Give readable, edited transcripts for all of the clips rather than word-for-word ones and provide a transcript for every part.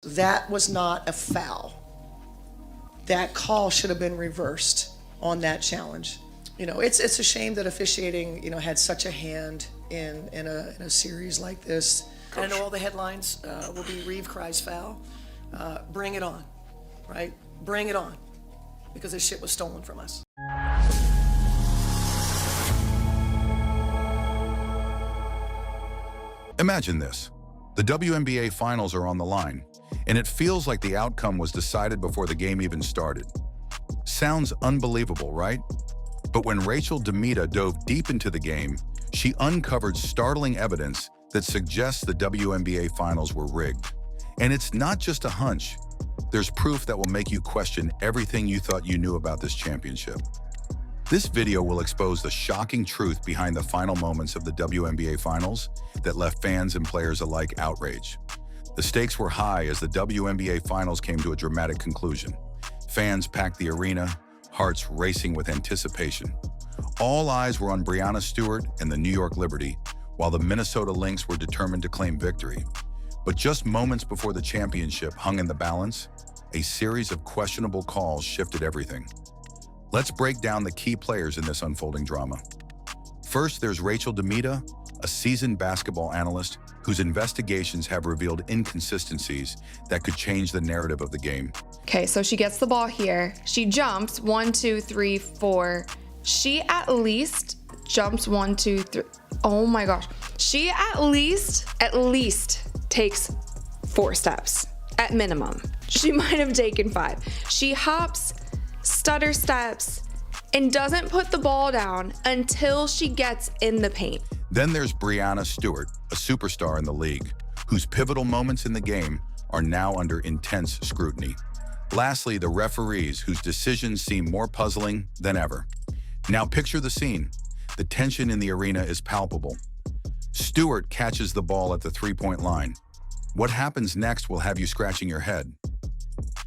That was not a foul. That call should have been reversed on that challenge. It's a shame that officiating, had such a hand in a series like this. Coach. I know all the headlines will be Reeve cries foul. Bring it on, right? Bring it on, because this shit was stolen from us. Imagine this. The WNBA Finals are on the line, and it feels like the outcome was decided before the game even started. Sounds unbelievable, right? But when Rachel DeMita dove deep into the game, she uncovered startling evidence that suggests the WNBA Finals were rigged. And it's not just a hunch. There's proof that will make you question everything you thought you knew about this championship. This video will expose the shocking truth behind the final moments of the WNBA Finals that left fans and players alike outraged. The stakes were high as the WNBA Finals came to a dramatic conclusion. Fans packed the arena, hearts racing with anticipation. All eyes were on Brianna Stewart and the New York Liberty, while the Minnesota Lynx were determined to claim victory. But just moments before the championship hung in the balance, a series of questionable calls shifted everything. Let's break down the key players in this unfolding drama. First, there's Rachel DeMita, a seasoned basketball analyst whose investigations have revealed inconsistencies that could change the narrative of the game. Okay, so she gets the ball here. She jumps 1, 2, 3, 4. She at least jumps 1, 2, 3. Oh my gosh. She at least takes 4 steps at minimum. She might have taken 5. She hops, stutter steps, and doesn't put the ball down until she gets in the paint. Then there's Brianna Stewart, a superstar in the league, whose pivotal moments in the game are now under intense scrutiny. Lastly, the referees, whose decisions seem more puzzling than ever. Now picture the scene. The tension in the arena is palpable. Stewart catches the ball at the three-point line. What happens next will have you scratching your head.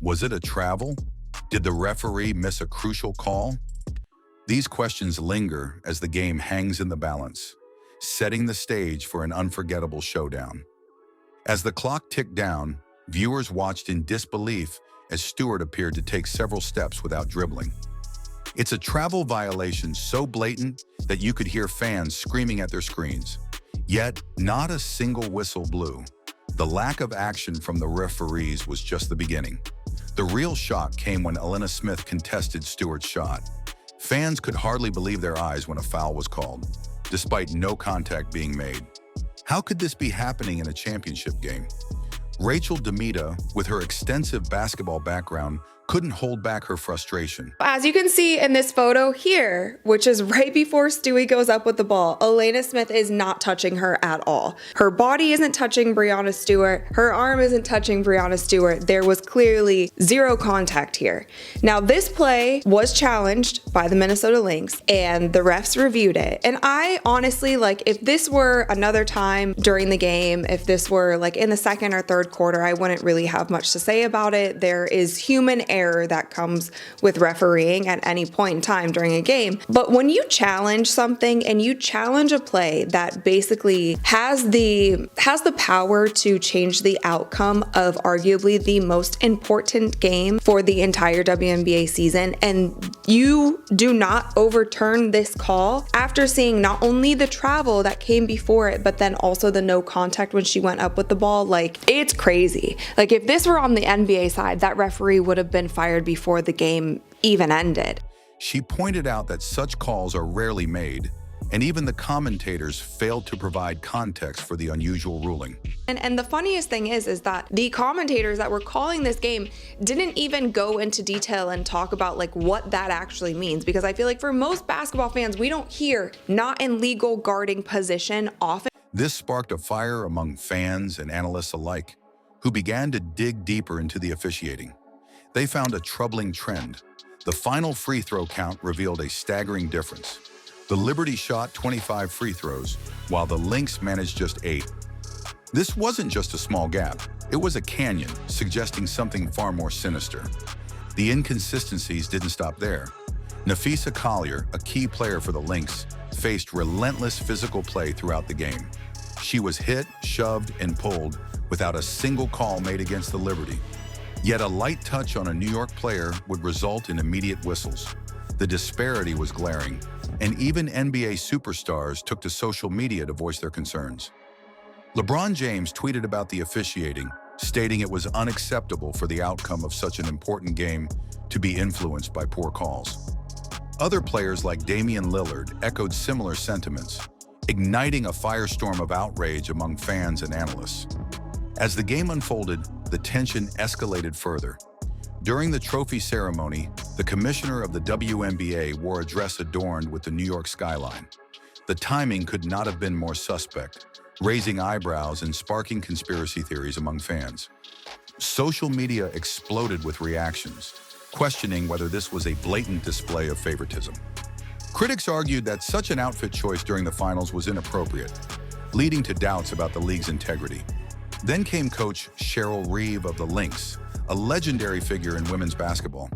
Was it a travel? Did the referee miss a crucial call? These questions linger as the game hangs in the balance, setting the stage for an unforgettable showdown. As the clock ticked down, viewers watched in disbelief as Stewart appeared to take several steps without dribbling. It's a travel violation so blatant that you could hear fans screaming at their screens. Yet, not a single whistle blew. The lack of action from the referees was just the beginning. The real shock came when Elena Smith contested Stewart's shot. Fans could hardly believe their eyes when a foul was called, despite no contact being made. How could this be happening in a championship game? Rachel DeMita, with her extensive basketball background, couldn't hold back her frustration. As you can see in this photo here, which is right before Stewie goes up with the ball, Elena Smith is not touching her at all. Her body isn't touching Brianna Stewart. Her arm isn't touching Brianna Stewart. There was clearly zero contact here. Now, this play was challenged by the Minnesota Lynx and the refs reviewed it. And I honestly, if this were another time during the game, if this were in the second or third quarter, I wouldn't really have much to say about it. There is human error that comes with refereeing at any point in time during a game. But when you challenge something and you challenge a play that basically has the power to change the outcome of arguably the most important game for the entire WNBA season, and you do not overturn this call after seeing not only the travel that came before it, but then also the no contact when she went up with the ball, it's crazy. If this were on the NBA side, that referee would have been fired before the game even ended. She pointed out that such calls are rarely made, and even the commentators failed to provide context for the unusual ruling. And the funniest thing is that the commentators that were calling this game didn't even go into detail and talk about what that actually means, because I feel for most basketball fans, we don't hear not in legal guarding position often. This sparked a fire among fans and analysts alike, who began to dig deeper into the officiating. They found a troubling trend. The final free throw count revealed a staggering difference. The Liberty shot 25 free throws, while the Lynx managed just 8. This wasn't just a small gap. It was a canyon, suggesting something far more sinister. The inconsistencies didn't stop there. Napheesa Collier, a key player for the Lynx, faced relentless physical play throughout the game. She was hit, shoved, and pulled, without a single call made against the Liberty. Yet a light touch on a New York player would result in immediate whistles. The disparity was glaring, and even NBA superstars took to social media to voice their concerns. LeBron James tweeted about the officiating, stating it was unacceptable for the outcome of such an important game to be influenced by poor calls. Other players like Damian Lillard echoed similar sentiments, igniting a firestorm of outrage among fans and analysts. As the game unfolded, the tension escalated further. During the trophy ceremony, the commissioner of the WNBA wore a dress adorned with the New York skyline. The timing could not have been more suspect, raising eyebrows and sparking conspiracy theories among fans. Social media exploded with reactions, questioning whether this was a blatant display of favoritism. Critics argued that such an outfit choice during the finals was inappropriate, leading to doubts about the league's integrity. Then came coach Rachel DeMita of the Lynx, a legendary figure in women's basketball.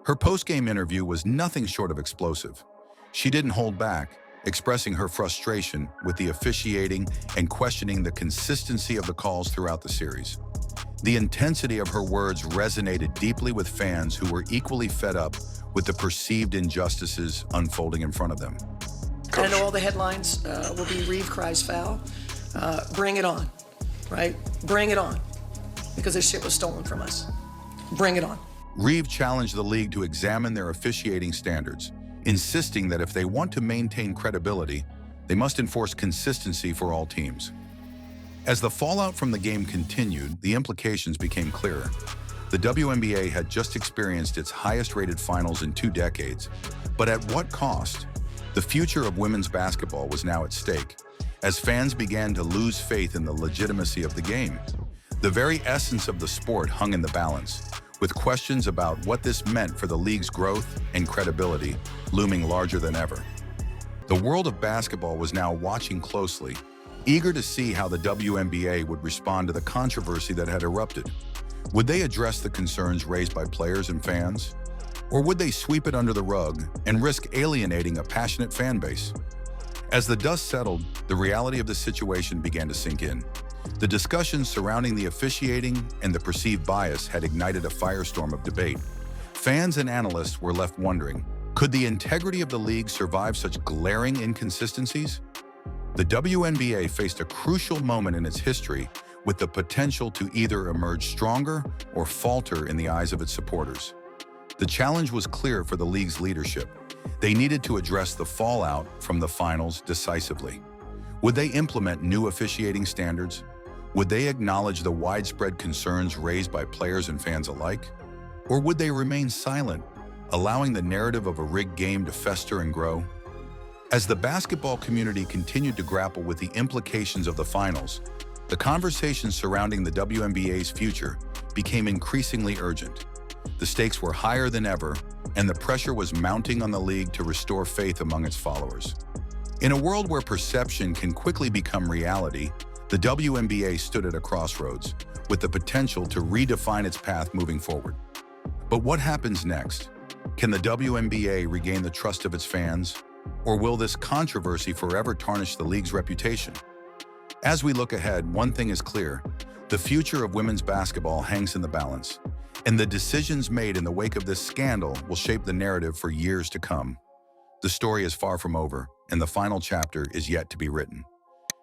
Her post-game interview was nothing short of explosive. She didn't hold back, expressing her frustration with the officiating and questioning the consistency of the calls throughout the series. The intensity of her words resonated deeply with fans who were equally fed up with the perceived injustices unfolding in front of them. I know all the headlines will be Reeve cries foul. Bring it on, right? Bring it on, because this shit was stolen from us. Bring it on. Reeve challenged the league to examine their officiating standards, insisting that if they want to maintain credibility, they must enforce consistency for all teams. As the fallout from the game continued, the implications became clearer. The WNBA had just experienced its highest-rated finals in 2 decades, but at what cost? The future of women's basketball was now at stake, as fans began to lose faith in the legitimacy of the game. The very essence of the sport hung in the balance, with questions about what this meant for the league's growth and credibility looming larger than ever. The world of basketball was now watching closely, eager to see how the WNBA would respond to the controversy that had erupted. Would they address the concerns raised by players and fans? Or would they sweep it under the rug and risk alienating a passionate fan base? As the dust settled, the reality of the situation began to sink in. The discussions surrounding the officiating and the perceived bias had ignited a firestorm of debate. Fans and analysts were left wondering, could the integrity of the league survive such glaring inconsistencies? The WNBA faced a crucial moment in its history with the potential to either emerge stronger or falter in the eyes of its supporters. The challenge was clear for the league's leadership. They needed to address the fallout from the finals decisively. Would they implement new officiating standards? Would they acknowledge the widespread concerns raised by players and fans alike? Or would they remain silent, allowing the narrative of a rigged game to fester and grow? As the basketball community continued to grapple with the implications of the finals, the conversations surrounding the WNBA's future became increasingly urgent. The stakes were higher than ever, and the pressure was mounting on the league to restore faith among its followers. In a world where perception can quickly become reality, the WNBA stood at a crossroads, with the potential to redefine its path moving forward. But what happens next? Can the WNBA regain the trust of its fans? Or will this controversy forever tarnish the league's reputation? As we look ahead, one thing is clear: the future of women's basketball hangs in the balance, and the decisions made in the wake of this scandal will shape the narrative for years to come. The story is far from over, and the final chapter is yet to be written.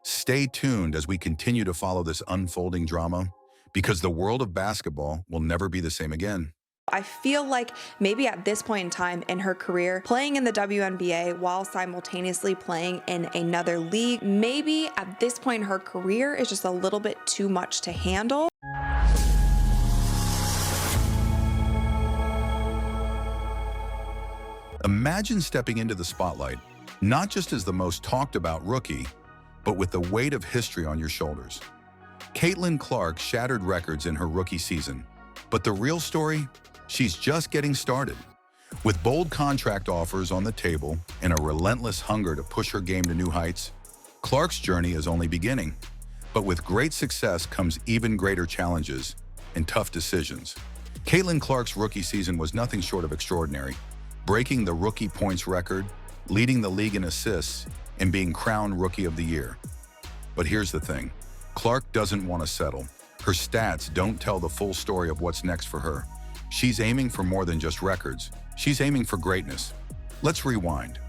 Stay tuned as we continue to follow this unfolding drama, because the world of basketball will never be the same again. I feel like maybe at this point in time in her career, playing in the WNBA while simultaneously playing in another league, maybe at this point in her career is just a little bit too much to handle. Imagine stepping into the spotlight, not just as the most talked about rookie, but with the weight of history on your shoulders. Caitlin Clark shattered records in her rookie season, but the real story? She's just getting started. With bold contract offers on the table and a relentless hunger to push her game to new heights, Clark's journey is only beginning. But with great success comes even greater challenges and tough decisions. Caitlin Clark's rookie season was nothing short of extraordinary, breaking the rookie points record, leading the league in assists, and being crowned Rookie of the Year. But here's the thing: Clark doesn't want to settle. Her stats don't tell the full story of what's next for her. She's aiming for more than just records. She's aiming for greatness. Let's rewind.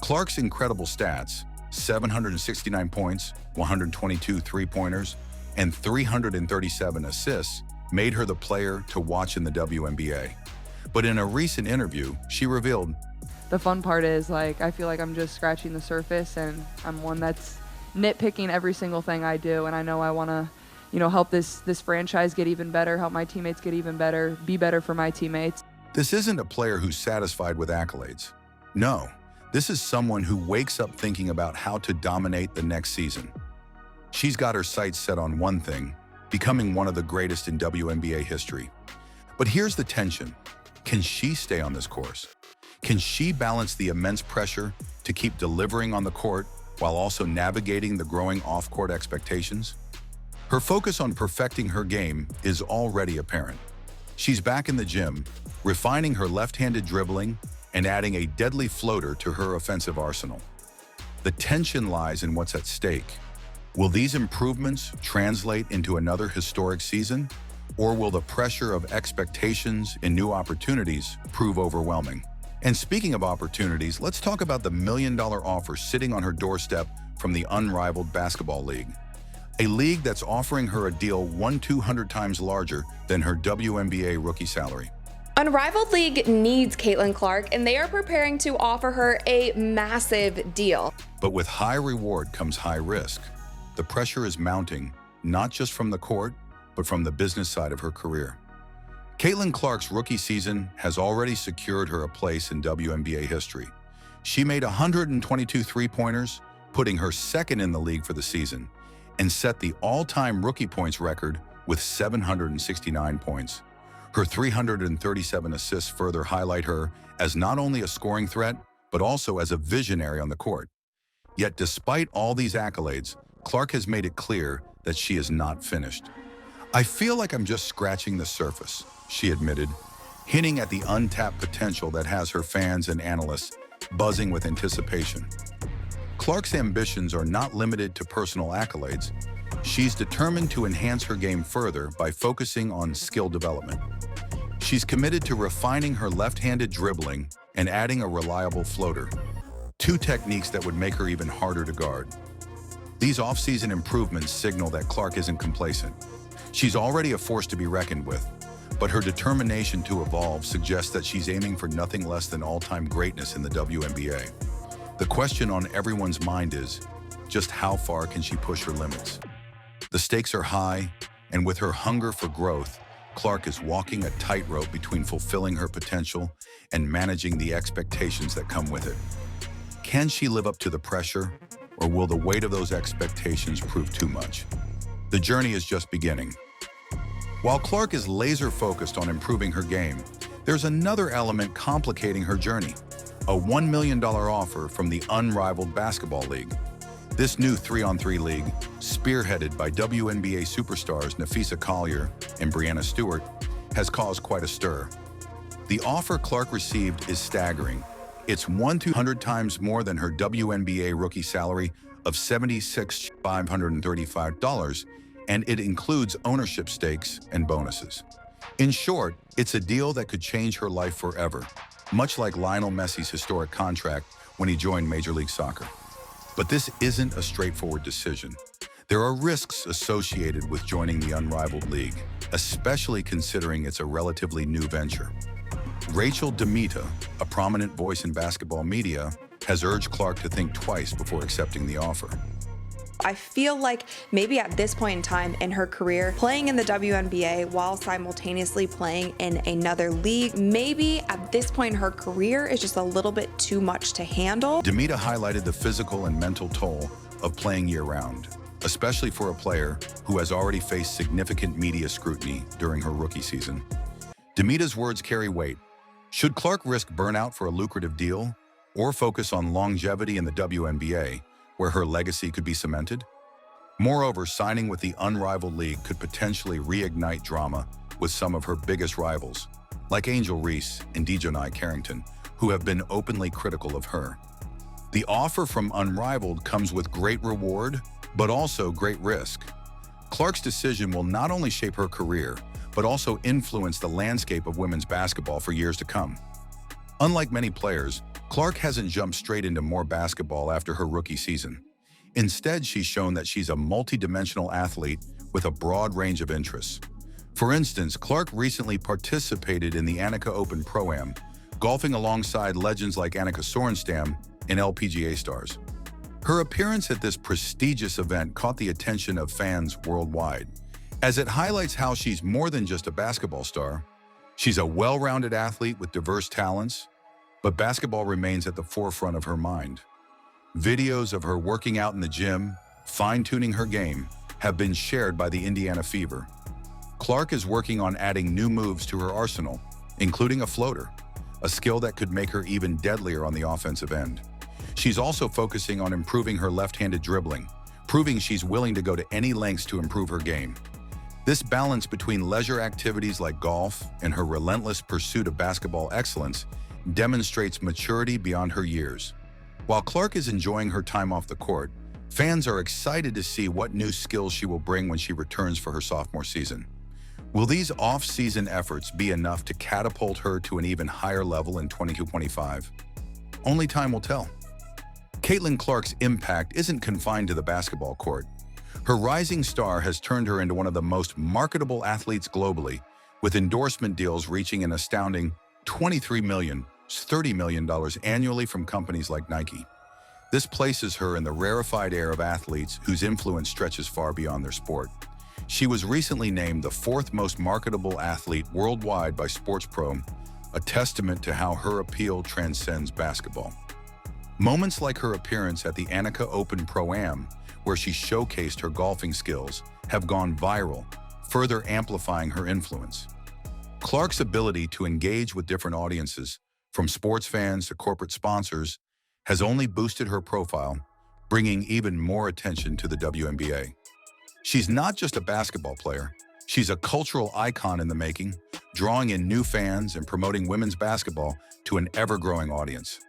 Clark's incredible stats, 769 points, 122 three-pointers, and 337 assists, made her the player to watch in the WNBA. But in a recent interview, she revealed, the fun part is, I feel like I'm just scratching the surface, and I'm one that's nitpicking every single thing I do, and I know I want to, help this franchise get even better, help my teammates get even better, be better for my teammates. this isn't a player who's satisfied with accolades. No, this is someone who wakes up thinking about how to dominate the next season. She's got her sights set on one thing, becoming one of the greatest in WNBA history. But here's the tension. Can she stay on this course? Can she balance the immense pressure to keep delivering on the court while also navigating the growing off-court expectations? Her focus on perfecting her game is already apparent. She's back in the gym, refining her left-handed dribbling and adding a deadly floater to her offensive arsenal. The tension lies in what's at stake. Will these improvements translate into another historic season? Or will the pressure of expectations and new opportunities prove overwhelming? And speaking of opportunities, let's talk about the $1 million offer sitting on her doorstep from the Unrivaled Basketball League. A league that's offering her a deal 200 times larger than her WNBA rookie salary. Unrivaled League needs Caitlin Clark, and they are preparing to offer her a massive deal. But with high reward comes high risk. The pressure is mounting, not just from the court, but from the business side of her career. Caitlin Clark's rookie season has already secured her a place in WNBA history. She made 122 three-pointers, putting her second in the league for the season, and set the all-time rookie points record with 769 points. Her 337 assists further highlight her as not only a scoring threat, but also as a visionary on the court. Yet despite all these accolades, Clark has made it clear that she is not finished. "I feel like I'm just scratching the surface," she admitted, hinting at the untapped potential that has her fans and analysts buzzing with anticipation. Clark's ambitions are not limited to personal accolades. She's determined to enhance her game further by focusing on skill development. She's committed to refining her left-handed dribbling and adding a reliable floater, two techniques that would make her even harder to guard. These off-season improvements signal that Clark isn't complacent. She's already a force to be reckoned with, but her determination to evolve suggests that she's aiming for nothing less than all-time greatness in the WNBA. The question on everyone's mind is, just how far can she push her limits? The stakes are high, and with her hunger for growth, Clark is walking a tightrope between fulfilling her potential and managing the expectations that come with it. Can she live up to the pressure, or will the weight of those expectations prove too much? The journey is just beginning. While Clark is laser-focused on improving her game, there's another element complicating her journey: a $1 million offer from the Unrivaled Basketball League. This new 3-on-3 league, spearheaded by WNBA superstars Nafisa Collier and Brianna Stewart, has caused quite a stir. The offer Clark received is staggering. It's 200 times more than her WNBA rookie salary of $76,535, and it includes ownership stakes and bonuses. In short, it's a deal that could change her life forever, much like Lionel Messi's historic contract when he joined Major League Soccer. But this isn't a straightforward decision. There are risks associated with joining the Unrivaled League, especially considering it's a relatively new venture. Rachel DeMita, a prominent voice in basketball media, has urged Clark to think twice before accepting the offer. I feel like maybe at this point in time in her career, playing in the WNBA while simultaneously playing in another league, maybe at this point in her career is just a little bit too much to handle. DeMita highlighted the physical and mental toll of playing year-round, especially for a player who has already faced significant media scrutiny during her rookie season. DeMita's words carry weight. Should Clark risk burnout for a lucrative deal, or focus on longevity in the WNBA, where her legacy could be cemented? Moreover, signing with the Unrivaled League could potentially reignite drama with some of her biggest rivals, like Angel Reese and Dejanai Carrington, who have been openly critical of her. The offer from Unrivaled comes with great reward, but also great risk. Clark's decision will not only shape her career, but also influence the landscape of women's basketball for years to come. Unlike many players, Clark hasn't jumped straight into more basketball after her rookie season. Instead, she's shown that she's a multi-dimensional athlete with a broad range of interests. For instance, Clark recently participated in the Annika Open Pro-Am, golfing alongside legends like Annika Sorenstam and LPGA stars. Her appearance at this prestigious event caught the attention of fans worldwide, as it highlights how she's more than just a basketball star. She's a well-rounded athlete with diverse talents, but basketball remains at the forefront of her mind. Videos of her working out in the gym, fine-tuning her game, have been shared by the Indiana Fever. Clark is working on adding new moves to her arsenal, including a floater, a skill that could make her even deadlier on the offensive end. She's also focusing on improving her left-handed dribbling, proving she's willing to go to any lengths to improve her game. This balance between leisure activities like golf and her relentless pursuit of basketball excellence demonstrates maturity beyond her years. While Clark is enjoying her time off the court, fans are excited to see what new skills she will bring when she returns for her sophomore season. Will these off-season efforts be enough to catapult her to an even higher level in 2025? Only time will tell. Caitlin Clark's impact isn't confined to the basketball court. Her rising star has turned her into one of the most marketable athletes globally, with endorsement deals reaching an astounding $23 million, $30 million annually from companies like Nike. This places her in the rarefied air of athletes whose influence stretches far beyond their sport. She was recently named the fourth most marketable athlete worldwide by Sports Pro, a testament to how her appeal transcends basketball. Moments like her appearance at the Annika Open Pro-Am, where she showcased her golfing skills, have gone viral, further amplifying her influence. Clark's ability to engage with different audiences, from sports fans to corporate sponsors, has only boosted her profile, bringing even more attention to the WNBA. She's not just a basketball player, she's a cultural icon in the making, drawing in new fans and promoting women's basketball to an ever-growing audience.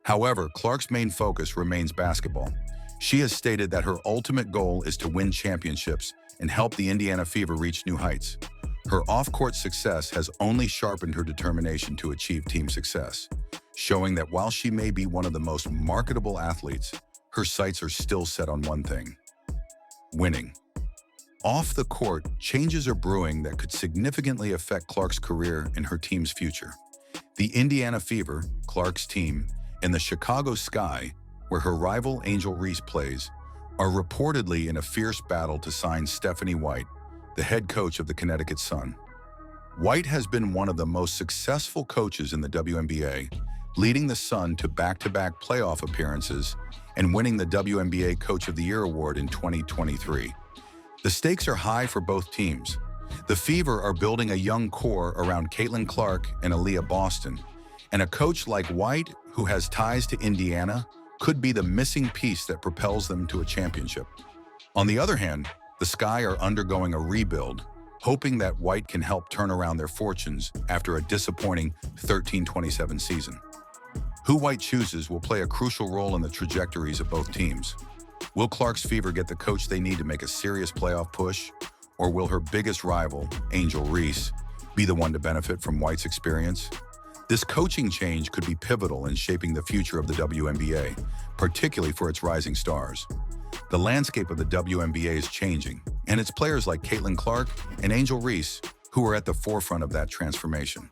However, Clark's main focus remains basketball. She has stated that her ultimate goal is to win championships and help the Indiana Fever reach new heights. Her off-court success has only sharpened her determination to achieve team success, showing that while she may be one of the most marketable athletes, her sights are still set on one thing: winning. Off the court, changes are brewing that could significantly affect Clark's career and her team's future. The Indiana Fever, Clark's team, and the Chicago Sky, where her rival Angel Reese plays, are reportedly in a fierce battle to sign Stephanie White, the head coach of the Connecticut Sun. White has been one of the most successful coaches in the WNBA, leading the Sun to back-to-back playoff appearances and winning the WNBA Coach of the Year award in 2023. The stakes are high for both teams. The Fever are building a young core around Caitlin Clark and Aaliyah Boston, and a coach like White, who has ties to Indiana, could be the missing piece that propels them to a championship. On the other hand, the Sky are undergoing a rebuild, hoping that White can help turn around their fortunes after a disappointing 13-27 season. Who White chooses will play a crucial role in the trajectories of both teams. Will Clark's Fever get the coach they need to make a serious playoff push, or will her biggest rival, Angel Reese, be the one to benefit from White's experience? This coaching change could be pivotal in shaping the future of the WNBA, particularly for its rising stars. The landscape of the WNBA is changing, and it's players like Caitlin Clark and Angel Reese who are at the forefront of that transformation.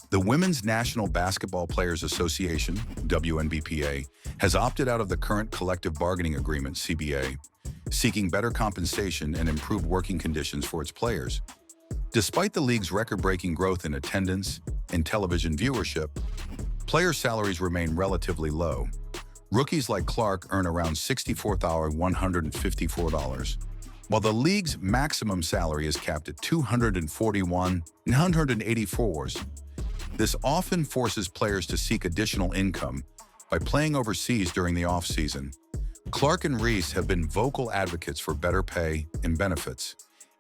The Women's National Basketball Players Association, WNBPA, has opted out of the current collective bargaining agreement, CBA, seeking better compensation and improved working conditions for its players. Despite the league's record-breaking growth in attendance and television viewership, player salaries remain relatively low. Rookies like Clark earn around $64,154, while the league's maximum salary is capped at $241,984. This often forces players to seek additional income by playing overseas during the off-season. Clark and Reese have been vocal advocates for better pay and benefits,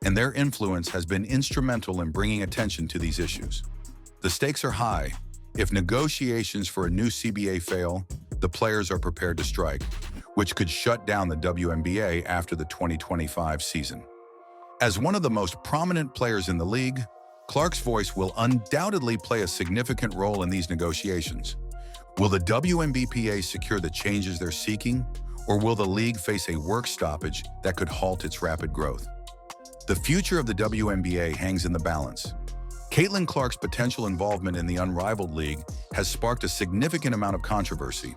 and their influence has been instrumental in bringing attention to these issues. The stakes are high. If negotiations for a new CBA fail, the players are prepared to strike, which could shut down the WNBA after the 2025 season. As one of the most prominent players in the league, Clark's voice will undoubtedly play a significant role in these negotiations. Will the WNBPA secure the changes they're seeking, or will the league face a work stoppage that could halt its rapid growth? The future of the WNBA hangs in the balance. Caitlin Clark's potential involvement in the unrivaled league has sparked a significant amount of controversy.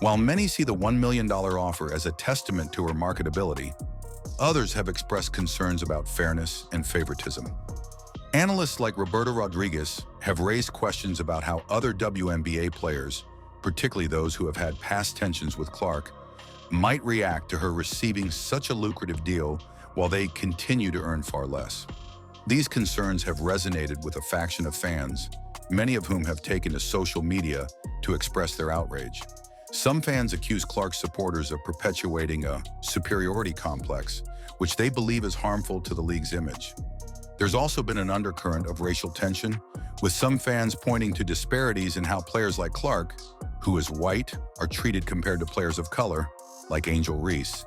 While many see the $1 million offer as a testament to her marketability, others have expressed concerns about fairness and favoritism. Analysts like Roberto Rodriguez have raised questions about how other WNBA players, particularly those who have had past tensions with Clark, might react to her receiving such a lucrative deal while they continue to earn far less. These concerns have resonated with a faction of fans, many of whom have taken to social media to express their outrage. Some fans accuse Clark's supporters of perpetuating a superiority complex, which they believe is harmful to the league's image. There's also been an undercurrent of racial tension, with some fans pointing to disparities in how players like Clark, who is white, are treated compared to players of color, like Angel Reese.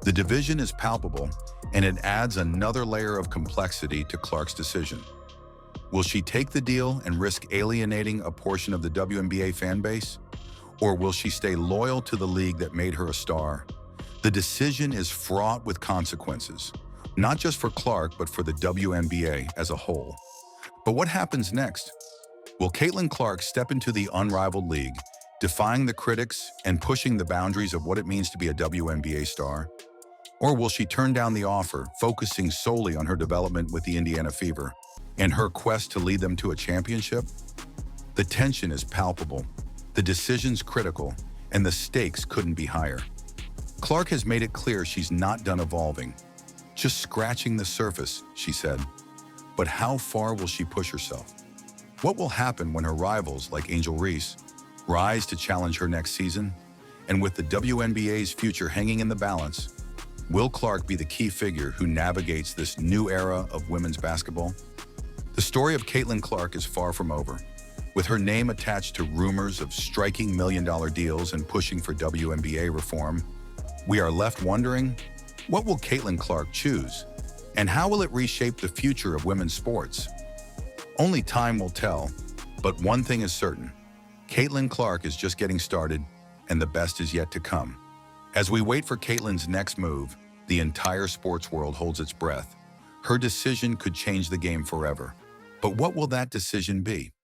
The division is palpable, and it adds another layer of complexity to Clark's decision. Will she take the deal and risk alienating a portion of the WNBA fan base? Or will she stay loyal to the league that made her a star? The decision is fraught with consequences, not just for Clark, but for the WNBA as a whole. But what happens next? Will Caitlin Clark step into the unrivaled league, defying the critics and pushing the boundaries of what it means to be a WNBA star? Or will she turn down the offer, focusing solely on her development with the Indiana Fever and her quest to lead them to a championship? The tension is palpable, the decision's critical, and the stakes couldn't be higher. Clark has made it clear she's not done evolving. Just scratching the surface, she said. But how far will she push herself? What will happen when her rivals, like Angel Reese, rise to challenge her next season? And with the WNBA's future hanging in the balance, will Clark be the key figure who navigates this new era of women's basketball? The story of Caitlin Clark is far from over. With her name attached to rumors of striking million-dollar deals and pushing for WNBA reform, we are left wondering, what will Caitlin Clark choose? And how will it reshape the future of women's sports? Only time will tell, but one thing is certain. Caitlin Clark is just getting started, and the best is yet to come. As we wait for Caitlin's next move, the entire sports world holds its breath. Her decision could change the game forever. But what will that decision be?